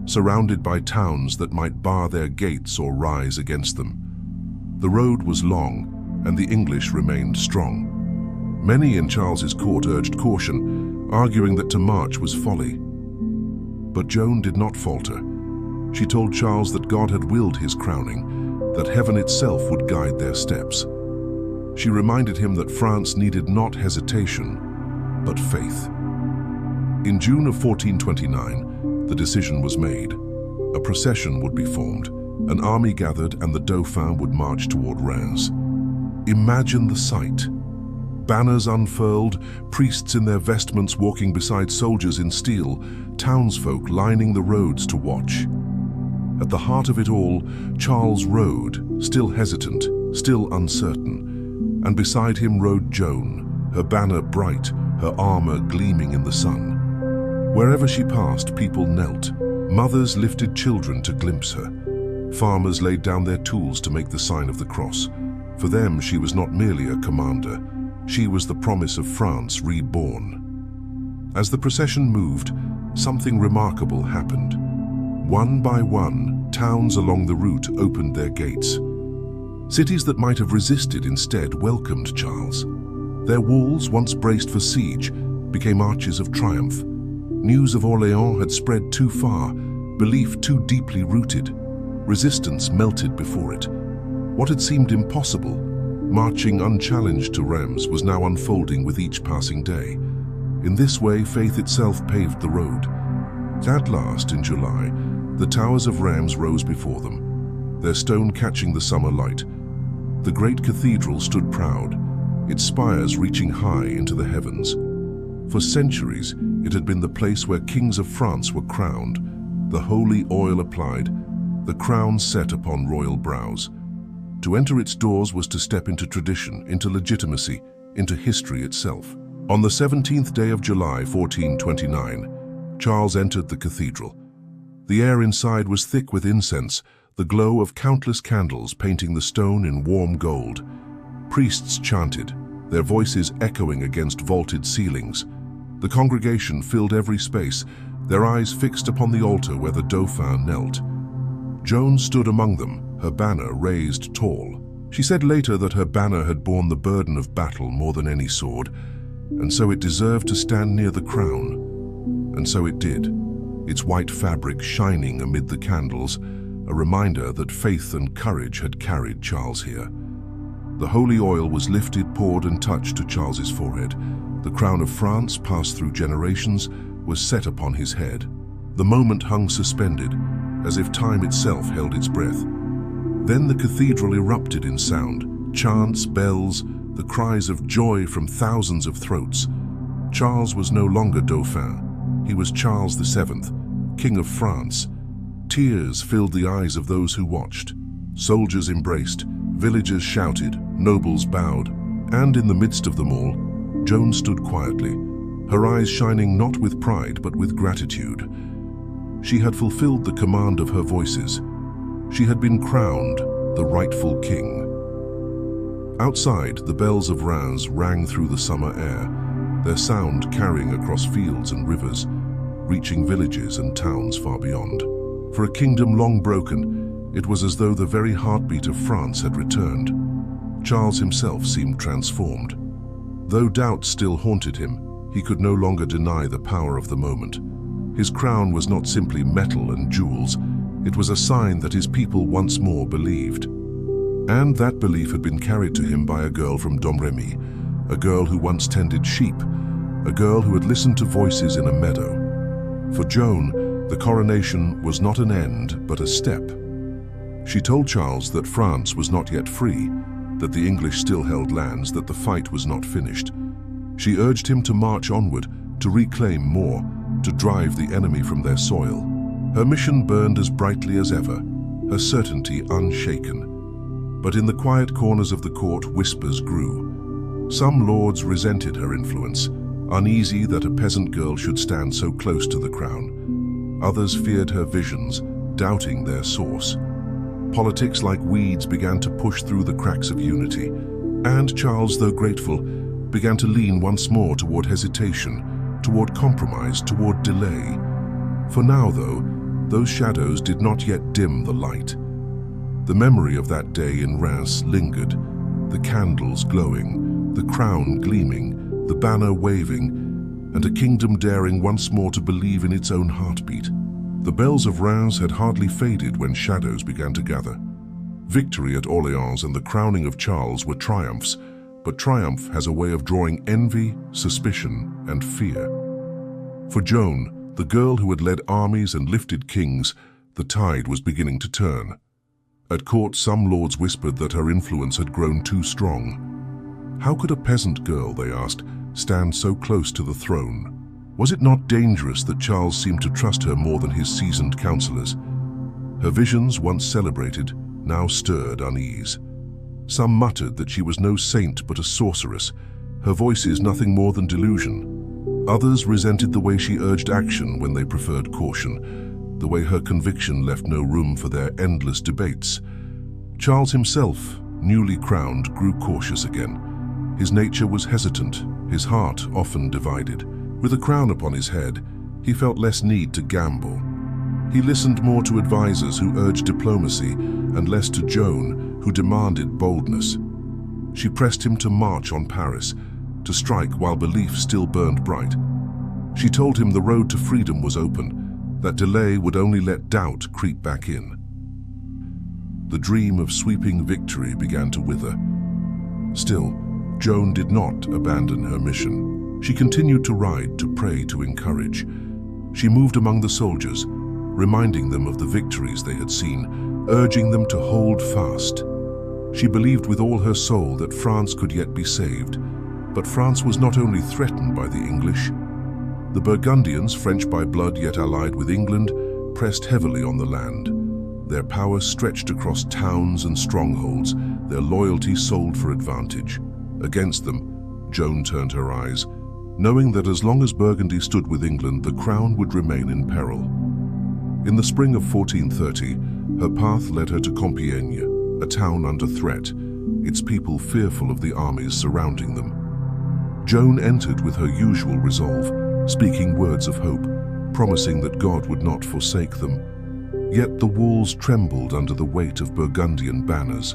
surrounded by towns that might bar their gates or rise against them. The road was long, and the English remained strong. Many in Charles's court urged caution, arguing that to march was folly. But Joan did not falter. She told Charles that God had willed his crowning, that heaven itself would guide their steps. She reminded him that France needed not hesitation, but faith. In June of 1429, the decision was made. A procession would be formed, an army gathered, and the Dauphin would march toward Reims. Imagine the sight. Banners unfurled, priests in their vestments walking beside soldiers in steel, townsfolk lining the roads to watch. At the heart of it all, Charles rode, still hesitant, still uncertain, and beside him rode Joan, her banner bright, her armor gleaming in the sun. Wherever she passed, people knelt. Mothers lifted children to glimpse her. Farmers laid down their tools to make the sign of the cross. For them, she was not merely a commander. She was the promise of France reborn. As the procession moved, something remarkable happened. One by one, towns along the route opened their gates. Cities that might have resisted instead welcomed Charles. Their walls, once braced for siege, became arches of triumph. News of Orléans had spread too far, belief too deeply rooted. Resistance melted before it. What had seemed impossible, marching unchallenged to Reims, was now unfolding with each passing day. In this way, faith itself paved the road. At last, in July, the towers of Reims rose before them, their stone catching the summer light. The great cathedral stood proud, its spires reaching high into the heavens. For centuries, it had been the place where kings of France were crowned, the holy oil applied, the crown set upon royal brows. To enter its doors was to step into tradition, into legitimacy, into history itself. On the 17th day of July, 1429, Charles entered the cathedral. The air inside was thick with incense, the glow of countless candles painting the stone in warm gold. Priests chanted, their voices echoing against vaulted ceilings. The congregation filled every space, their eyes fixed upon the altar where the Dauphin knelt. Joan stood among them, her banner raised tall. She said later that her banner had borne the burden of battle more than any sword, and so it deserved to stand near the crown. And so it did, its white fabric shining amid the candles, a reminder that faith and courage had carried Charles here. The holy oil was lifted, poured, and touched to Charles's forehead. The crown of France, passed through generations, was set upon his head. The moment hung suspended, as if time itself held its breath. Then the cathedral erupted in sound, chants, bells, the cries of joy from thousands of throats. Charles was no longer Dauphin. He was Charles VII, King of France. Tears filled the eyes of those who watched. Soldiers embraced, villagers shouted, nobles bowed, and in the midst of them all, Joan stood quietly, her eyes shining not with pride but with gratitude. She had fulfilled the command of her voices. She had been crowned the rightful king. Outside, the bells of Reims rang through the summer air, their sound carrying across fields and rivers, reaching villages and towns far beyond. For a kingdom long broken, it was as though the very heartbeat of France had returned. Charles himself seemed transformed. Though doubt still haunted him, he could no longer deny the power of the moment. His crown was not simply metal and jewels, it was a sign that his people once more believed. And that belief had been carried to him by a girl from Domrémy, a girl who once tended sheep, a girl who had listened to voices in a meadow. For Joan, the coronation was not an end, but a step. She told Charles that France was not yet free, that the English still held lands, that the fight was not finished. She urged him to march onward, to reclaim more, to drive the enemy from their soil. Her mission burned as brightly as ever, her certainty unshaken. But in the quiet corners of the court, whispers grew. Some lords resented her influence, uneasy that a peasant girl should stand so close to the crown. Others feared her visions, doubting their source. Politics like weeds began to push through the cracks of unity, and Charles, though grateful, began to lean once more toward hesitation, toward compromise, toward delay. For now, though, those shadows did not yet dim the light. The memory of that day in Reims lingered, the candles glowing, the crown gleaming, the banner waving, and a kingdom daring once more to believe in its own heartbeat. The bells of Reims had hardly faded when shadows began to gather. Victory at Orleans and the crowning of Charles were triumphs, but triumph has a way of drawing envy, suspicion, and fear. For Joan, the girl who had led armies and lifted kings, the tide was beginning to turn. At court, some lords whispered that her influence had grown too strong. How could a peasant girl, they asked, stand so close to the throne? Was it not dangerous that Charles seemed to trust her more than his seasoned counselors? Her visions, once celebrated, now stirred unease. Some muttered that she was no saint but a sorceress, her voices nothing more than delusion. Others resented the way she urged action when they preferred caution, the way her conviction left no room for their endless debates. Charles himself, newly crowned, grew cautious again. His nature was hesitant, his heart often divided. With a crown upon his head, he felt less need to gamble. He listened more to advisors who urged diplomacy and less to Joan, who demanded boldness. She pressed him to march on Paris, to strike while belief still burned bright. She told him the road to freedom was open, that delay would only let doubt creep back in. The dream of sweeping victory began to wither. Still, Joan did not abandon her mission. She continued to ride, to pray, to encourage. She moved among the soldiers, reminding them of the victories they had seen, urging them to hold fast. She believed with all her soul that France could yet be saved. But France was not only threatened by the English. The Burgundians, French by blood yet allied with England, pressed heavily on the land. Their power stretched across towns and strongholds, their loyalty sold for advantage. Against them, Joan turned her eyes, knowing that as long as Burgundy stood with England, the crown would remain in peril. In the spring of 1430, her path led her to Compiègne, a town under threat, its people fearful of the armies surrounding them. Joan entered with her usual resolve, speaking words of hope, promising that God would not forsake them. Yet the walls trembled under the weight of Burgundian banners.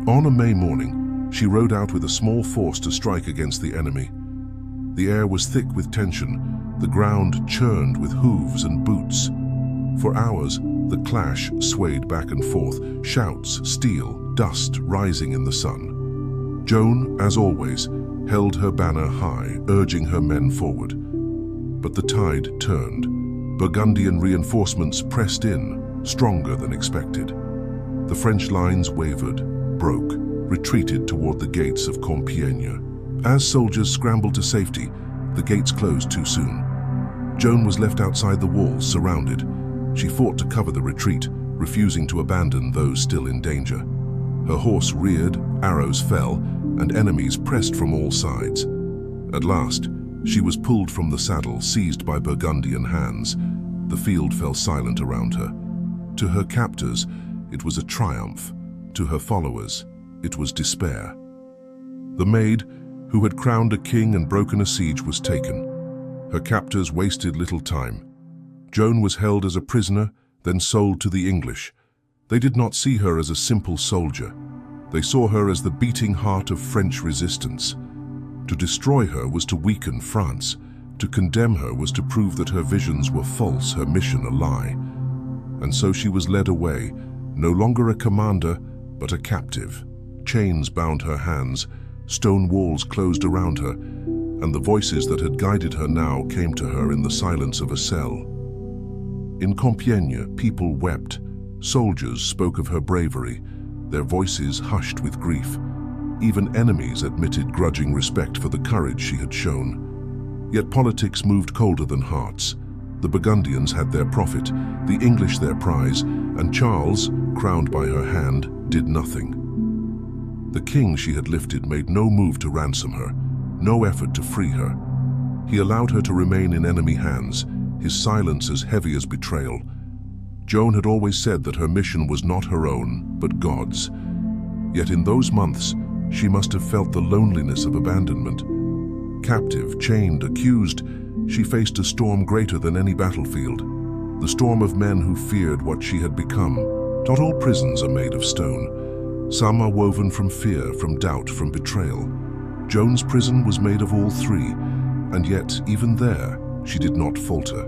On a May morning, she rode out with a small force to strike against the enemy. The air was thick with tension, the ground churned with hooves and boots. For hours, the clash swayed back and forth, shouts, steel, dust rising in the sun. Joan, as always, held her banner high, urging her men forward. But the tide turned. Burgundian reinforcements pressed in, stronger than expected. The French lines wavered, broke, retreated toward the gates of Compiègne. As soldiers scrambled to safety, the gates closed too soon. Joan was left outside the walls, surrounded. She fought to cover the retreat, refusing to abandon those still in danger. Her horse reared, arrows fell, and enemies pressed from all sides. At last, she was pulled from the saddle, seized by Burgundian hands. The field fell silent around her. To her captors, it was a triumph. To her followers, it was despair. The maid, who had crowned a king and broken a siege, was taken. Her captors wasted little time. Joan was held as a prisoner, then sold to the English. They did not see her as a simple soldier. They saw her as the beating heart of French resistance. To destroy her was to weaken France. To condemn her was to prove that her visions were false, her mission a lie. And so she was led away, no longer a commander, but a captive. Chains bound her hands, stone walls closed around her, and the voices that had guided her now came to her in the silence of a cell. In Compiègne, people wept. Soldiers spoke of her bravery, their voices hushed with grief. Even enemies admitted grudging respect for the courage she had shown. Yet politics moved colder than hearts. The Burgundians had their profit, the English their prize, and Charles, crowned by her hand, did nothing. The king she had lifted made no move to ransom her, no effort to free her. He allowed her to remain in enemy hands, his silence as heavy as betrayal. Joan had always said that her mission was not her own, but God's. Yet in those months, she must have felt the loneliness of abandonment. Captive, chained, accused, she faced a storm greater than any battlefield. The storm of men who feared what she had become. Not all prisons are made of stone. Some are woven from fear, from doubt, from betrayal. Joan's prison was made of all three, and yet, even there, she did not falter.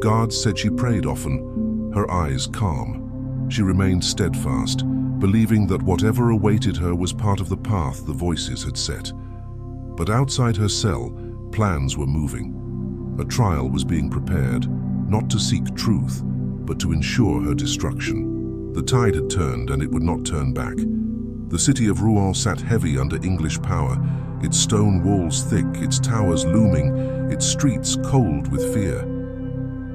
Guards said she prayed often, her eyes calm. She remained steadfast, believing that whatever awaited her was part of the path the voices had set. But outside her cell, plans were moving. A trial was being prepared, not to seek truth, but to ensure her destruction. The tide had turned, and it would not turn back. The city of Rouen sat heavy under English power, its stone walls thick, its towers looming, its streets cold with fear.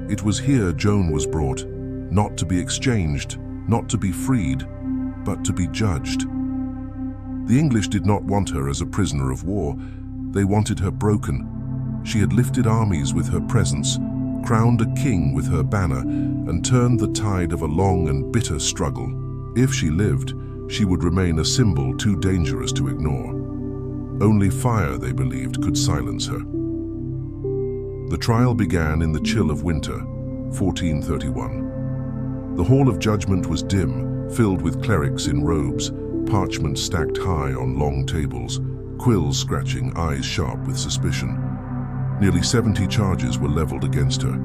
It was here Joan was brought, not to be exchanged, not to be freed, but to be judged. The English did not want her as a prisoner of war. They wanted her broken. She had lifted armies with her presence, crowned a king with her banner, and turned the tide of a long and bitter struggle. If she lived, she would remain a symbol too dangerous to ignore. Only fire, they believed, could silence her. The trial began in the chill of winter, 1431. The hall of judgment was dim, filled with clerics in robes, parchment stacked high on long tables, quills scratching, eyes sharp with suspicion. Nearly 70 charges were leveled against her.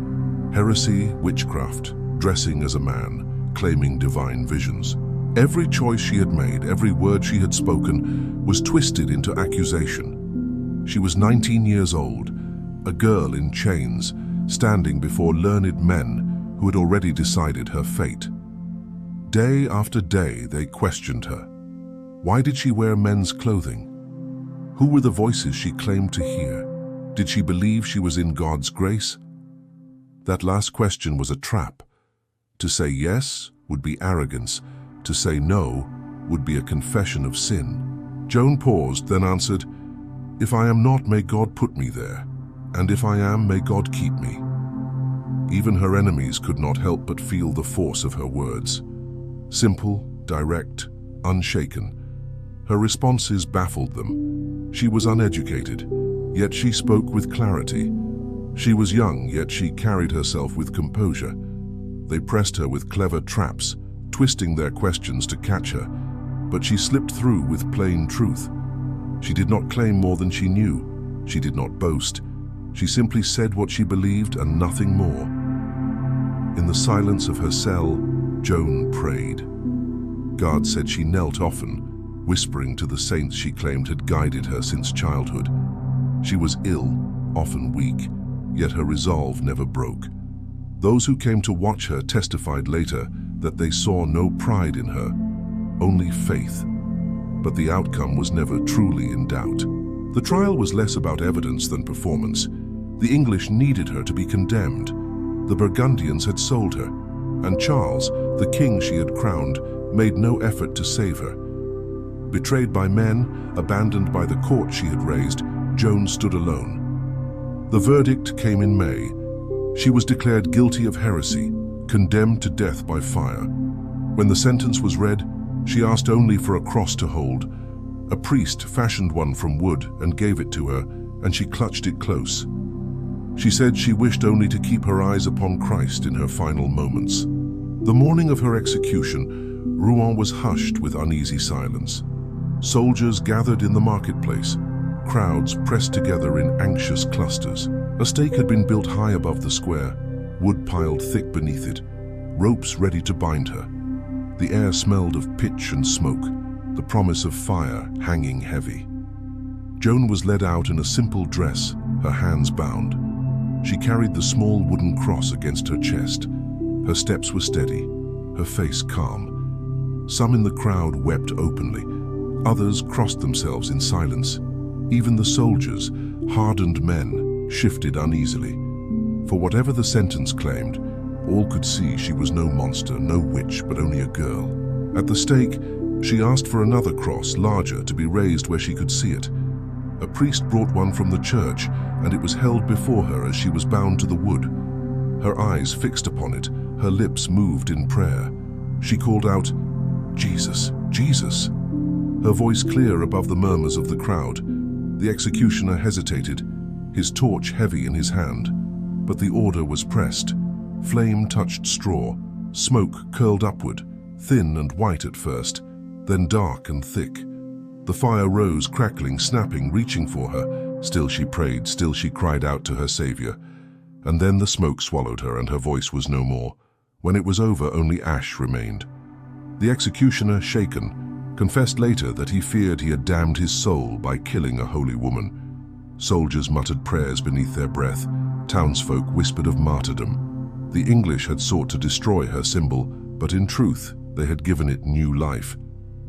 Heresy, witchcraft, dressing as a man, claiming divine visions. Every choice she had made, every word she had spoken, was twisted into accusation. She was 19 years old, a girl in chains, standing before learned men who had already decided her fate. Day after day, they questioned her. Why did she wear men's clothing? Who were the voices she claimed to hear? Did she believe she was in God's grace? That last question was a trap. To say yes would be arrogance. To say no would be a confession of sin. Joan paused, then answered, "If I am not, may God put me there. And if I am, may God keep me." Even her enemies could not help but feel the force of her words. Simple, direct, unshaken. Her responses baffled them. She was uneducated, yet she spoke with clarity. She was young, yet she carried herself with composure. They pressed her with clever traps, twisting their questions to catch her, but she slipped through with plain truth. She did not claim more than she knew. She did not boast. She simply said what she believed and nothing more. In the silence of her cell, Joan prayed. God said she knelt often, whispering to the saints she claimed had guided her since childhood. She was ill, often weak, yet her resolve never broke. Those who came to watch her testified later that they saw no pride in her, only faith. But the outcome was never truly in doubt. The trial was less about evidence than performance. The English needed her to be condemned. The Burgundians had sold her, and Charles, the king she had crowned, made no effort to save her. Betrayed by men, abandoned by the court she had raised, Joan stood alone. The verdict came in May. She was declared guilty of heresy, condemned to death by fire. When the sentence was read, she asked only for a cross to hold. A priest fashioned one from wood and gave it to her, and she clutched it close. She said she wished only to keep her eyes upon Christ in her final moments. The morning of her execution, Rouen was hushed with uneasy silence. Soldiers gathered in the marketplace, crowds pressed together in anxious clusters. A stake had been built high above the square, wood piled thick beneath it, ropes ready to bind her. The air smelled of pitch and smoke, the promise of fire hanging heavy. Joan was led out in a simple dress, her hands bound. She carried the small wooden cross against her chest. Her steps were steady, her face calm. Some in the crowd wept openly. Others crossed themselves in silence. Even the soldiers, hardened men, shifted uneasily. For whatever the sentence claimed, all could see she was no monster, no witch, but only a girl. At the stake, she asked for another cross, larger, to be raised where she could see it. A priest brought one from the church, and it was held before her as she was bound to the wood. Her eyes fixed upon it, her lips moved in prayer. She called out, "Jesus, Jesus!" Her voice clear above the murmurs of the crowd. The executioner hesitated, his torch heavy in his hand. But the order was pressed. Flame touched straw, smoke curled upward, thin and white at first, then dark and thick. The fire rose, crackling, snapping, reaching for her. Still she prayed, still she cried out to her Savior. And then the smoke swallowed her and her voice was no more. When it was over, only ash remained. The executioner, shaken, confessed later that he feared he had damned his soul by killing a holy woman. Soldiers muttered prayers beneath their breath. Townsfolk whispered of martyrdom. The English had sought to destroy her symbol, but in truth, they had given it new life.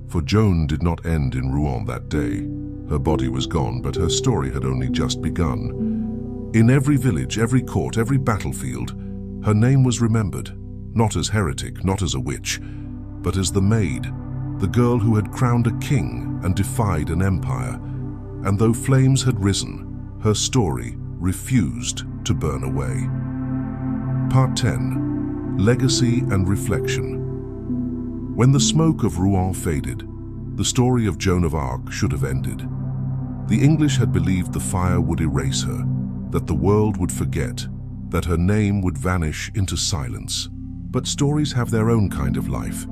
For Joan did not end in Rouen that day. Her body was gone, but her story had only just begun. In every village, every court, every battlefield, her name was remembered, not as heretic, not as a witch, but as the maid, the girl who had crowned a king and defied an empire. And though flames had risen, her story refused to burn away. Part 10. Legacy and Reflection. When the smoke of Rouen faded, the story of Joan of Arc should have ended. The English had believed the fire would erase her, that the world would forget, that her name would vanish into silence. But stories have their own kind of life.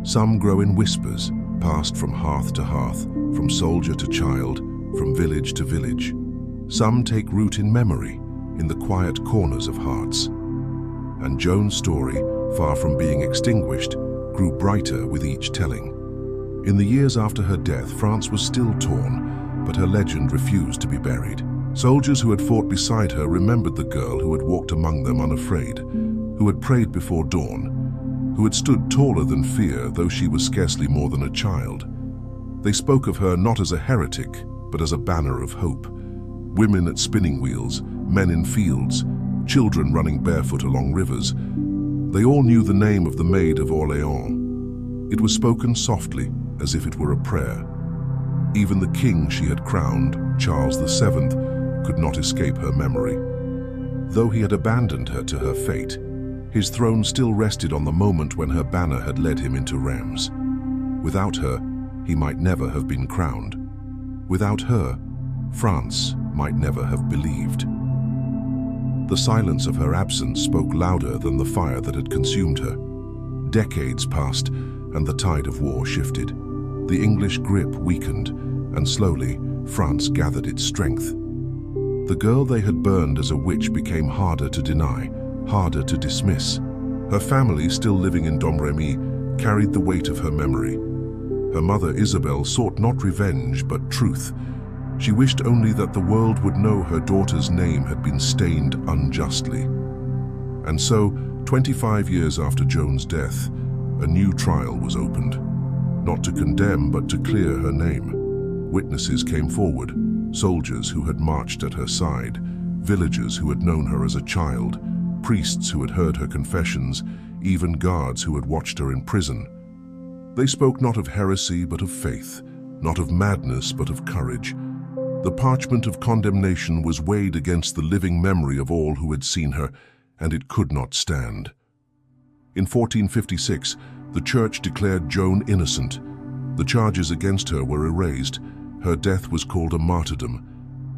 Some grow in whispers, passed from hearth to hearth, from soldier to child, from village to village. Some take root in memory, in the quiet corners of hearts. And Joan's story, far from being extinguished, grew brighter with each telling. In the years after her death, France was still torn, but her legend refused to be buried. Soldiers who had fought beside her remembered the girl who had walked among them unafraid, who had prayed before dawn, who had stood taller than fear, though she was scarcely more than a child. They spoke of her not as a heretic, but as a banner of hope. Women at spinning wheels, men in fields, children running barefoot along rivers. They all knew the name of the Maid of Orléans. It was spoken softly, as if it were a prayer. Even the king she had crowned, Charles VII, could not escape her memory. Though he had abandoned her to her fate, his throne still rested on the moment when her banner had led him into Reims. Without her, he might never have been crowned. Without her, France might never have believed. The silence of her absence spoke louder than the fire that had consumed her. Decades passed, and the tide of war shifted. The English grip weakened, and slowly, France gathered its strength. The girl they had burned as a witch became harder to deny, harder to dismiss. Her family, still living in Domrémy, carried the weight of her memory. Her mother, Isabel, sought not revenge, but truth. She wished only that the world would know her daughter's name had been stained unjustly. And so, 25 years after Joan's death, a new trial was opened. Not to condemn, but to clear her name. Witnesses came forward, soldiers who had marched at her side, villagers who had known her as a child, priests who had heard her confessions, even guards who had watched her in prison. They spoke not of heresy, but of faith, not of madness, but of courage. The parchment of condemnation was weighed against the living memory of all who had seen her, and it could not stand. In 1456, the church declared Joan innocent. The charges against her were erased. Her death was called a martyrdom.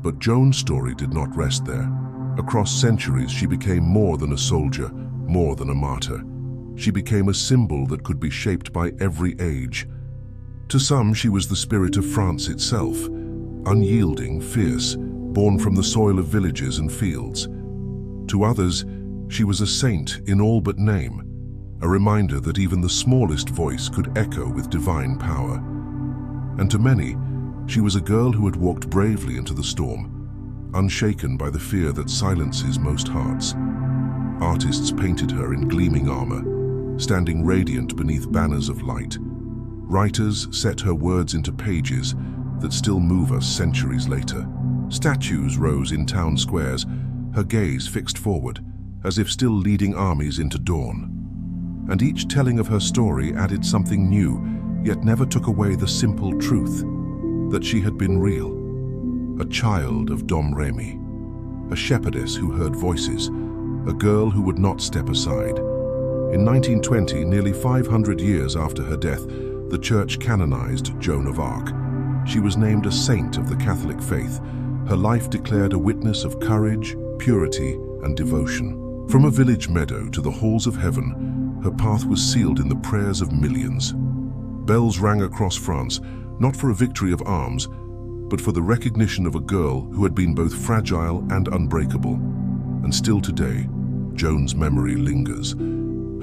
But Joan's story did not rest there. Across centuries, she became more than a soldier, more than a martyr. She became a symbol that could be shaped by every age. To some, she was the spirit of France itself, unyielding, fierce, born from the soil of villages and fields. To others, she was a saint in all but name, a reminder that even the smallest voice could echo with divine power. And to many, she was a girl who had walked bravely into the storm, unshaken by the fear that silences most hearts. Artists painted her in gleaming armor, standing radiant beneath banners of light. Writers set her words into pages that still move us centuries later. Statues rose in town squares, her gaze fixed forward, as if still leading armies into dawn. And each telling of her story added something new, yet never took away the simple truth that she had been real. A child of Domrémy, a shepherdess who heard voices, a girl who would not step aside. In 1920, nearly 500 years after her death, the church canonized Joan of Arc. She was named a saint of the Catholic faith, her life declared a witness of courage, purity, and devotion. From a village meadow to the halls of heaven, her path was sealed in the prayers of millions. Bells rang across France, not for a victory of arms, but for the recognition of a girl who had been both fragile and unbreakable. And still today, Joan's memory lingers.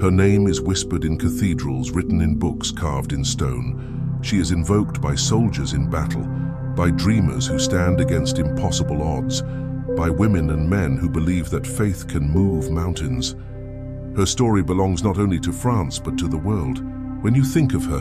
Her name is whispered in cathedrals, written in books carved in stone. She is invoked by soldiers in battle, by dreamers who stand against impossible odds, by women and men who believe that faith can move mountains. Her story belongs not only to France, but to the world. When you think of her,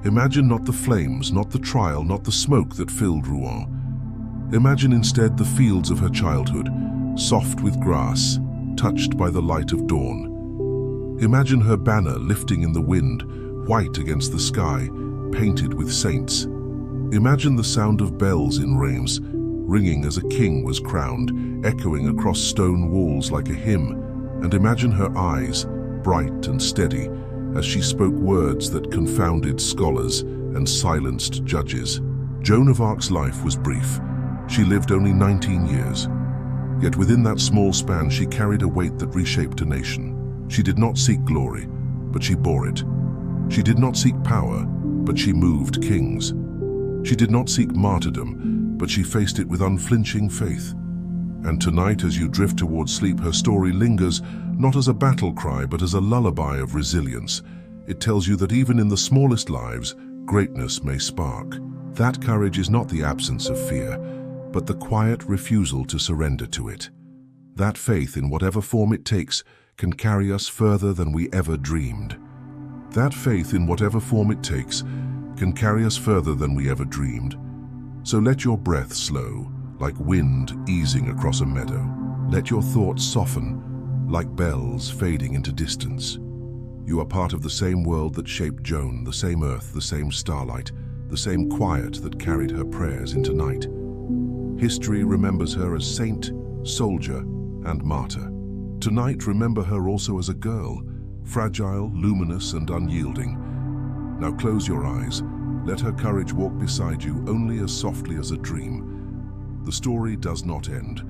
imagine not the flames, not the trial, not the smoke that filled Rouen. Imagine instead the fields of her childhood, soft with grass, touched by the light of dawn. Imagine her banner lifting in the wind, white against the sky, painted with saints. Imagine the sound of bells in Reims, ringing as a king was crowned, echoing across stone walls like a hymn. And imagine her eyes, bright and steady, as she spoke words that confounded scholars and silenced judges. Joan of Arc's life was brief. She lived only 19 years. Yet within that small span, she carried a weight that reshaped a nation. She did not seek glory, but she bore it. She did not seek power, but she moved kings. She did not seek martyrdom, but she faced it with unflinching faith. And tonight, as you drift towards sleep, her story lingers, not as a battle cry, but as a lullaby of resilience. It tells you that even in the smallest lives, greatness may spark. That courage is not the absence of fear, but the quiet refusal to surrender to it. That faith, in whatever form it takes, can carry us further than we ever dreamed. That faith, in whatever form it takes, can carry us further than we ever dreamed. So let your breath slow, like wind easing across a meadow. Let your thoughts soften, like bells fading into distance. You are part of the same world that shaped Joan, the same earth, the same starlight, the same quiet that carried her prayers into night. History remembers her as saint, soldier, and martyr. Tonight, remember her also as a girl, fragile, luminous, and unyielding. Now close your eyes. Let her courage walk beside you only as softly as a dream. The story does not end.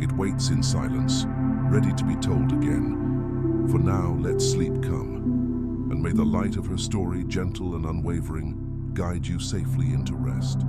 It waits in silence, ready to be told again. For now, let sleep come, and may the light of her story, gentle and unwavering, guide you safely into rest.